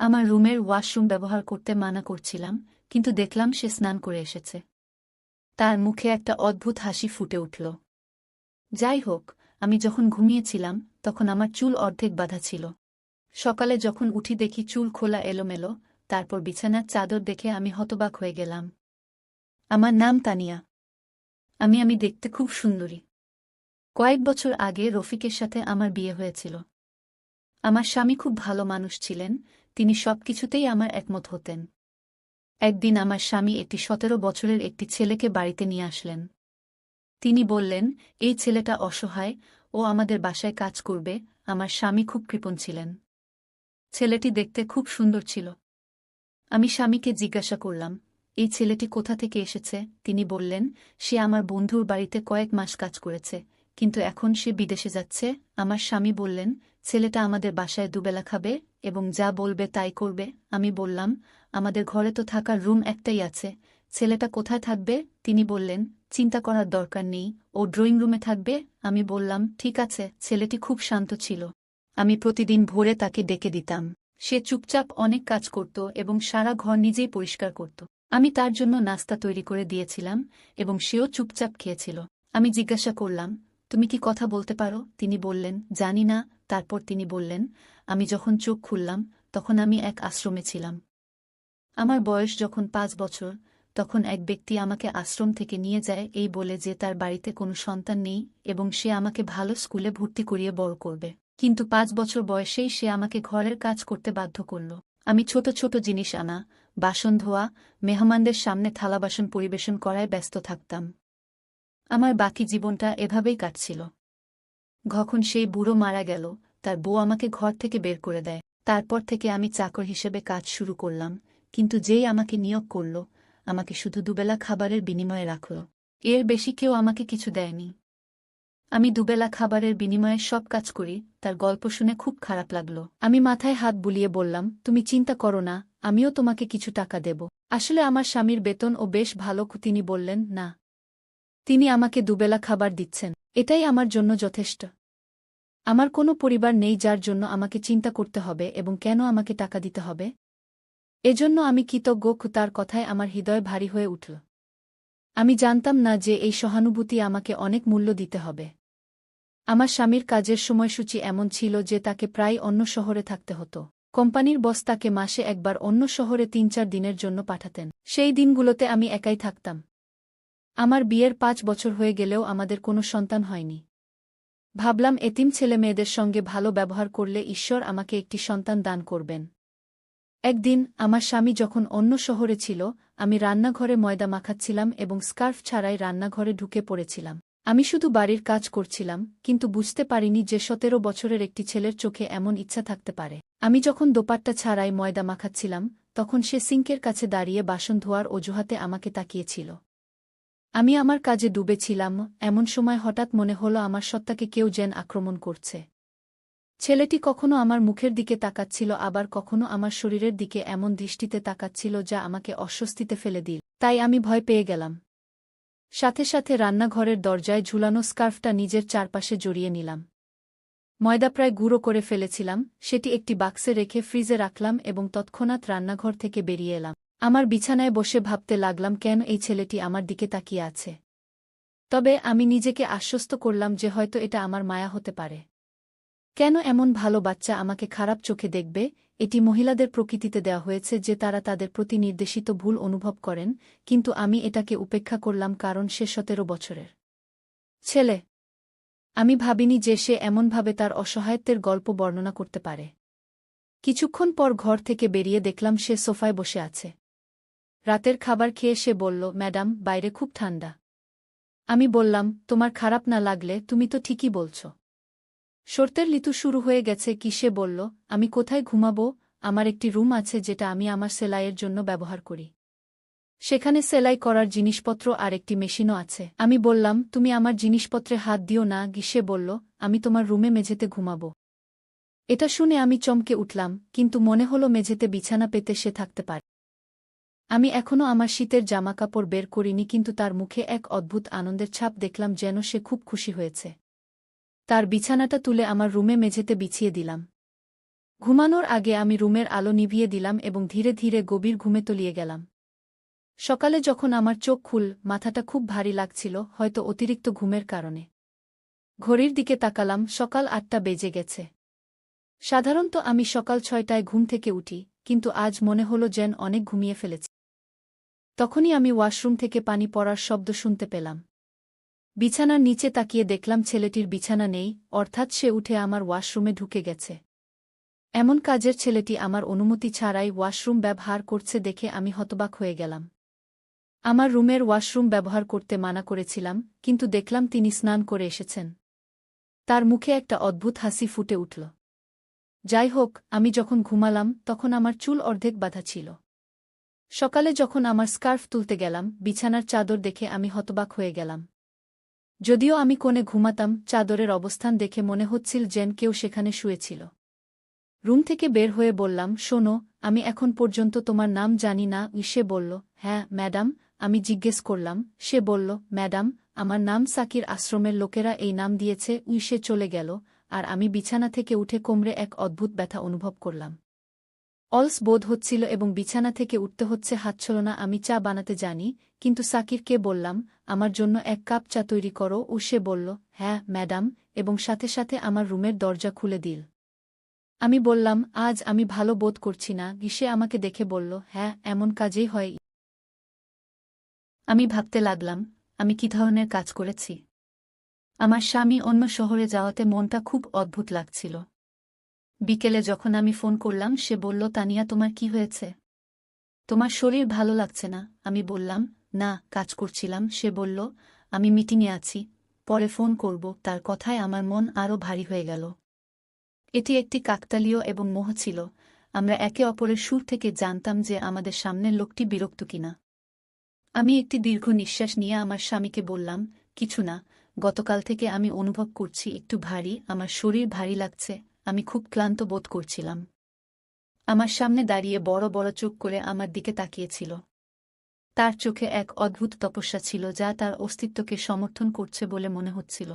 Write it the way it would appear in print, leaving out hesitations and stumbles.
আমার রুমের ওয়াশরুম ব্যবহার করতে মানা করছিলাম, কিন্তু দেখলাম সে স্নান করে এসেছে। তার মুখে একটা অদ্ভুত হাসি ফুটে উঠল। যাই হোক, আমি যখন ঘুমিয়েছিলাম তখন আমার চুল অর্ধেক বাঁধা ছিল। সকালে যখন উঠি দেখি চুল খোলা এলোমেলো, তারপর বিছানার চাদর দেখে আমি হতবাক হয়ে গেলাম। আমার নাম তানিয়া। আমি দেখতে খুব সুন্দরী। কয়েক বছর আগে রফিকের সাথে আমার বিয়ে হয়েছিল। আমার স্বামী খুব ভালো মানুষ ছিলেন, তিনি সবকিছুতেই আমার একমত হতেন। একদিন আমার স্বামী একটি ১৭ বছরের একটি ছেলেকে বাড়িতে নিয়ে আসলেন। তিনি বললেন, এই ছেলেটা অসহায়, ও আমাদের বাসায় কাজ করবে। আমার স্বামী খুব কৃপণ ছিলেন। ছেলেটি দেখতে খুব সুন্দর ছিল। আমি স্বামীকে জিজ্ঞাসা করলাম, এই ছেলেটি কোথা থেকে এসেছে? তিনি বললেন, সে আমার বন্ধুর বাড়িতে কয়েক মাস কাজ করেছে, কিন্তু এখন সে বিদেশে যাচ্ছে। আমার স্বামী বললেন, ছেলেটা আমাদের বাসায় দুবেলা খাবে এবং যা বলবে তাই করবে। আমি বললাম, আমাদের ঘরে তো থাকার রুম একটাই আছে, ছেলেটা কোথায় থাকবে? তিনি বললেন, চিন্তা করার দরকার নেই, ও ড্রয়িং রুমে থাকবে। আমি বললাম, ঠিক আছে। ছেলেটি খুব শান্ত ছিল। আমি প্রতিদিন ভোরে তাকে ডেকে দিতাম। সে চুপচাপ অনেক কাজ করত এবং সারা ঘর নিজেই পরিষ্কার করত। আমি তার জন্য নাস্তা তৈরি করে দিয়েছিলাম এবং সেও চুপচাপ খেয়েছিল। আমি জিজ্ঞাসা করলাম, তুমি কি কথা বলতে পারো? তিনি বললেন, জানি না। তারপর তিনি বললেন, আমি যখন চোখ খুললাম তখন আমি এক আশ্রমে ছিলাম। আমার বয়স যখন ৫ বছর, তখন এক ব্যক্তি আমাকে আশ্রম থেকে নিয়ে যায় এই বলে যে তার বাড়িতে কোনো সন্তান নেই এবং সে আমাকে ভালো স্কুলে ভর্তি করিয়ে বড় করবে। কিন্তু ৫ বছর বয়সেই সে আমাকে ঘরের কাজ করতে বাধ্য করল। আমি ছোট ছোট জিনিস আনা, বাসন ধোয়া, মেহমানদের সামনে থালাবাসন পরিবেশন করায় ব্যস্ত থাকতাম। আমার বাকি জীবনটা এভাবেই কাটছিল। যখন সেই বুড়ো মারা গেল, তার বউ আমাকে ঘর থেকে বের করে দেয়। তারপর থেকে আমি চাকর হিসেবে কাজ শুরু করলাম, কিন্তু যেই আমাকে নিয়োগ করল, আমাকে শুধু দুবেলা খাবারের বিনিময়ে রাখল। এর বেশি কেউ আমাকে কিছু দেয়নি। আমি দুবেলা খাবারের বিনিময়ে সব কাজ করি। তার গল্প শুনে খুব খারাপ লাগল। আমি মাথায় হাত বুলিয়ে বললাম, তুমি চিন্তা করো না, আমিও তোমাকে কিছু টাকা দেব। আসলে আমার স্বামীর বেতন ও বেশ ভালো। তিনি বললেন, না, তিনি আমাকে দুবেলা খাবার দিচ্ছেন, এটাই আমার জন্য যথেষ্ট। আমার কোনো পরিবার নেই যার জন্য আমাকে চিন্তা করতে হবে এবং কেন আমাকে টাকা দিতে হবে। এজন্য আমি কৃতজ্ঞ। তার কথায় আমার হৃদয় ভারী হয়ে উঠল। আমি জানতাম না যে এই সহানুভূতি আমাকে অনেক মূল্য দিতে হবে। আমার স্বামীর কাজের সময়সূচি এমন ছিল যে তাকে প্রায় অন্য শহরে থাকতে হতো। কোম্পানির বস তাকে মাসে একবার অন্য শহরে ৩-৪ দিনের জন্য পাঠাতেন। সেই দিনগুলোতে আমি একাই থাকতাম। আমার বিয়ের ৫ বছর হয়ে গেলেও আমাদের কোনো সন্তান হয়নি। ভাবলাম, এতিম ছেলেমেয়েদের সঙ্গে ভালো ব্যবহার করলে ঈশ্বর আমাকে একটি সন্তান দান করবেন। একদিন আমার স্বামী যখন অন্য শহরে ছিল, আমি রান্নাঘরে ময়দা মাখাচ্ছিলাম এবং স্কার্ফ ছাড়াই রান্নাঘরে ঢুকে পড়েছিলাম। আমি শুধু বাড়ির কাজ করছিলাম, কিন্তু বুঝতে পারিনি যে ১৭ বছরের একটি ছেলের চোখে এমন ইচ্ছা থাকতে পারে। আমি যখন দোপাট্টা ছাড়াই ময়দা মাখাচ্ছিলাম, তখন সে সিঙ্কের কাছে দাঁড়িয়ে বাসন ধোয়ার অজুহাতে আমাকে তাকিয়েছিল। আমি আমার কাজে ডুবেছিলাম। এমন সময় হঠাৎ মনে হলো আমার সত্তাকে কেউ যেন আক্রমণ করছে। ছেলেটি কখনো আমার মুখের দিকে তাকাচ্ছিল, আবার কখনো আমার শরীরের দিকে এমন দৃষ্টিতে তাকাচ্ছিল যা আমাকে অস্বস্তিতে ফেলে দিল। তাই আমি ভয় পেয়ে গেলাম। সাথে সাথে রান্নাঘরের দরজায় ঝুলানো স্কার্ফটা নিজের চারপাশে জড়িয়ে নিলাম। ময়দা প্রায় গুঁড়ো করে ফেলেছিলাম, সেটি একটি বাক্সে রেখে ফ্রিজে রাখলাম এবং তৎক্ষণাৎ রান্নাঘর থেকে বেরিয়ে এলাম। আমার বিছানায় বসে ভাবতে লাগলাম, কেন এই ছেলেটি আমার দিকে তাকিয়ে আছে। তবে আমি নিজেকে আশ্বস্ত করলাম যে হয়তো এটা আমার মায়া হতে পারে। কেন এমন ভালো বাচ্চা আমাকে খারাপ চোখে দেখবে? এটি মহিলাদের প্রকৃতিতে দেওয়া হয়েছে যে তারা তাদের প্রতি নির্দেশিত ভুল অনুভব করেন, কিন্তু আমি এটাকে উপেক্ষা করলাম কারণ সে ১৭ বছরের ছেলে। আমি ভাবিনি যে সে এমনভাবে তার অসহায়ত্বের গল্প বর্ণনা করতে পারে। কিছুক্ষণ পর ঘর থেকে বেরিয়ে দেখলাম সে সোফায় বসে আছে। রাতের খাবার খেয়ে সে বলল, ম্যাডাম, বাইরে খুব ঠান্ডা। আমি বললাম, তোমার খারাপ না লাগলে তুমি তো ঠিকই বলছ। শরতের ঋতু শুরু হয়ে গেছে কি? সে বলল, আমি কোথায় ঘুমাবো? আমার একটি রুম আছে যেটা আমি আমার সেলাইয়ের জন্য ব্যবহার করি। সেখানে সেলাই করার জিনিসপত্র আর একটি মেশিনও আছে। আমি বললাম, তুমি আমার জিনিসপত্রে হাত দিও না। সে বলল, আমি তোমার রুমে মেঝেতে ঘুমাবো। এটা শুনে আমি চমকে উঠলাম, কিন্তু মনে হলো মেঝেতে বিছানা পেতে সে থাকতে পারে। আমি এখনও আমার শীতের জামাকাপড় বের করিনি, কিন্তু তার মুখে এক অদ্ভুত আনন্দের ছাপ দেখলাম, যেন সে খুব খুশি হয়েছে। তার বিছানাটা তুলে আমার রুমে মেঝেতে বিছিয়ে দিলাম। ঘুমানোর আগে আমি রুমের আলো নিভিয়ে দিলাম এবং ধীরে ধীরে গভীর ঘুমে তলিয়ে গেলাম। সকালে যখন আমার চোখ মাথাটা খুব ভারী লাগছিল, হয়তো অতিরিক্ত ঘুমের কারণে। ঘড়ির দিকে তাকালাম, সকাল ৮টা বেজে গেছে। সাধারণত আমি সকাল ৬টায় ঘুম থেকে উঠি, কিন্তু আজ মনে হলো যেন অনেক ঘুমিয়ে ফেলেছি। তখনই আমি ওয়াশরুম থেকে পানি পড়ার শব্দ শুনতে পেলাম। বিছানার নিচে তাকিয়ে দেখলাম ছেলেটির বিছানা নেই, অর্থাৎ সে উঠে আমার ওয়াশরুমে ঢুকে গেছে। এমন কাজের ছেলেটি আমার অনুমতি ছাড়াই ওয়াশরুম ব্যবহার করছে দেখে আমি হতবাক হয়ে গেলাম। আমার রুমের ওয়াশরুম ব্যবহার করতে মানা করেছিলাম, কিন্তু দেখলাম তিনি স্নান করে এসেছেন। তার মুখে একটা অদ্ভুত হাসি ফুটে উঠল। যাই হোক, আমি যখন ঘুমালাম তখন আমার চুল অর্ধেক বাঁধা ছিল। সকালে যখন আমার স্কার্ফ তুলতে গেলাম, বিছানার চাদর দেখে আমি হতবাক হয়ে গেলাম। যদিও আমি কোণে ঘুমাতাম, চাদরের অবস্থান দেখে মনে হচ্ছিল যেন কেউ সেখানে শুয়েছিল। রুম থেকে বের হয়ে বললাম, শোনো, আমি এখন পর্যন্ত তোমার নাম জানি না। সে বলল, হ্যাঁ ম্যাডাম। আমি জিজ্ঞেস করলাম। সে বলল, ম্যাডাম, আমার নাম সাকির, আশ্রমের লোকেরা এই নাম দিয়েছে। সে চলে গেল, আর আমি বিছানা থেকে উঠে কোমরে এক অদ্ভুত ব্যথা অনুভব করলাম। অলস বোধ হচ্ছিল এবং বিছানা থেকে উঠতে হচ্ছে হাতছলনা। আমি চা বানাতে জানি, কিন্তু সাকিরকে বললাম, আমার জন্য ১ কাপ চা তৈরি করো। সে বলল, হ্যাঁ ম্যাডাম, এবং সাথে সাথে আমার রুমের দরজা খুলে দিল। আমি বললাম, আজ আমি ভালো বোধ করছি না। সে আমাকে দেখে বলল, হ্যাঁ, এমন কাজেই হয়। আমি ভাবতে লাগলাম, আমি কি ধরনের কাজ করেছি। আমার স্বামী অন্য শহরে যাওয়াতে মনটা খুব অদ্ভুত লাগছিল। বিকেলে যখন আমি ফোন করলাম, সে বলল, তানিয়া, তোমার কি হয়েছে? তোমার শরীর ভালো লাগছে না? আমি বললাম, না, কাজ করছিলাম। সে বলল, আমি মিটিংয়ে আছি, পরে ফোন করব। তার কথায় আমার মন আরও ভারী হয়ে গেল। এটি একটি কাকতালীয় এবং মোহ ছিল। আমরা একে অপরের সুর থেকে জানতাম যে আমাদের সামনের লোকটি বিরক্ত কিনা। আমি একটি দীর্ঘ নিঃশ্বাস নিয়ে আমার স্বামীকে বললাম, কিছু না, গতকাল থেকে আমি অনুভব করছি একটু ভারী, আমার শরীর ভারী লাগছে, আমি খুব ক্লান্ত বোধ করছিলাম। আমার সামনে দাঁড়িয়ে বড় বড় চোখ করে আমার দিকে তাকিয়েছিল। তার চোখে এক অদ্ভুত তপস্যা ছিল যা তার অস্তিত্বকে সমর্থন করছে বলে মনে হচ্ছিল।